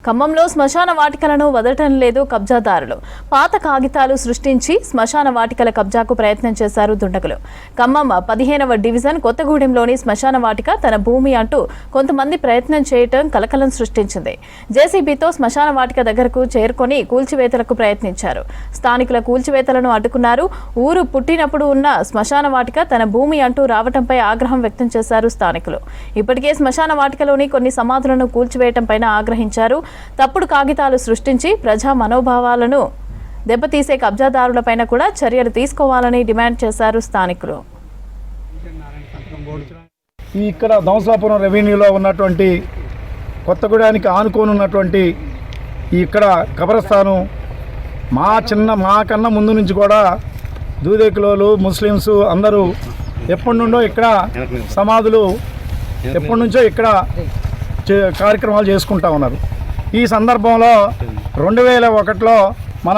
ఖమ్మంలో శ్మశాన వాటికలను వదలటం లేదు కబ్జాదారులు. పాత కాగితాలు సృష్టించి శ్మశాన వాటికల కబ్జాకు ప్రయత్నం చేశారు దుండగులు. ఖమ్మం 15వ డివిజన్ కొత్తగూడెంలోని శ్మశాన వాటిక తన భూమి అంటూ కొంతమంది ప్రయత్నం చేయటం కలకలం సృష్టించింది. జేసీబీతో శ్మశాన వాటిక దగ్గరకు చేరుకొని కూల్చివేతలకు ప్రయత్నించారు. స్థానికుల కూల్చివేతలను అడ్డుకున్నారు. ఊరు పుట్టినప్పుడు ఉన్న శ్మశాన వాటిక తన భూమి అంటూ రావటంపై ఆగ్రహం వ్యక్తం చేశారు స్థానికులు. ఇప్పటికే శ్మశాన వాటికలోని కొన్ని సమాధులను కూల్చివేయటంపై ఆగ్రహించారు. తప్పుడు కాగితాలు సృష్టించి ప్రజా మనోభావాలను దెబ్బతీసే కబ్జాదారులపైన కూడా చర్యలు తీసుకోవాలని డిమాండ్ చేశారు స్థానికులు. ఇక్కడ దంసలాపురం రెవెన్యూలో ఉన్నటువంటి కొత్తగూడానికి ఆనుకొని ఉన్నటువంటి ఇక్కడ కబరస్థాను మా కన్నా ముందు నుంచి కూడా దూదేకులోలు ముస్లిమ్స్ అందరూ ఎప్పటి నుండో ఇక్కడ సమాధులు ఎప్పటి నుంచో ఇక్కడ కార్యక్రమాలు చేసుకుంటా ఉన్నారు. ఈ సందర్భంలో 2001లో మన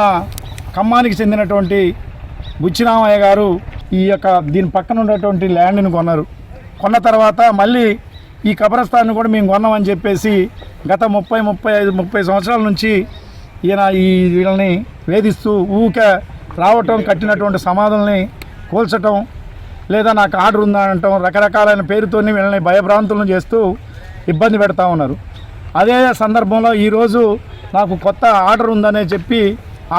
ఖమ్మానికి చెందినటువంటి బుచ్చిరామయ్య గారు దీని పక్కన ఉన్నటువంటి ల్యాండ్ని కొన్నారు. కొన్న తర్వాత మళ్ళీ ఈ కబరస్థాన్ని కూడా మేము కొన్నామని చెప్పేసి గత 30 సంవత్సరాల నుంచి ఈయన వీళ్ళని వేధిస్తూ ఊరికే రావటం, కట్టినటువంటి సమాధుల్ని కూల్చటం, లేదా నాకు ఆర్డర్ ఉందా అనటం, రకరకాలైన పేరుతోని వీళ్ళని భయభ్రాంతులను చేస్తూ ఇబ్బంది పెడతా ఉన్నారు. అదే సందర్భంలో ఈరోజు నాకు కొత్త ఆర్డర్ ఉందనే చెప్పి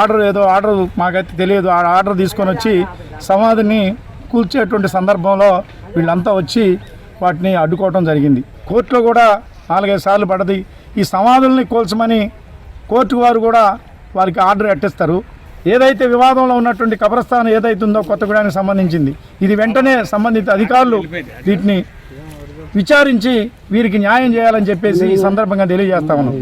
ఆర్డర్ మాకైతే తెలియదు, ఆ ఆర్డర్ తీసుకొని వచ్చి సమాధిని కూల్చేటువంటి సందర్భంలో వీళ్ళంతా వచ్చి వాటిని అడ్డుకోవడం జరిగింది. కోర్టులో కూడా 4-5 సార్లు పడది. ఈ సమాధుల్ని కూల్చమని కోర్టు వారు కూడా వారికి ఆర్డర్ ఎట్టిస్తారు. ఏదైతే వివాదంలో ఉన్నటువంటి కబరస్థానం ఏదైతే ఉందో కొత్తగూడానికి సంబంధించింది, ఇది వెంటనే సంబంధిత అధికారులు వీటిని విచారించి వీరికి న్యాయం చేయాలని చెప్పేసి ఈ సందర్భంగా తెలియజేస్తా ఉన్నాం.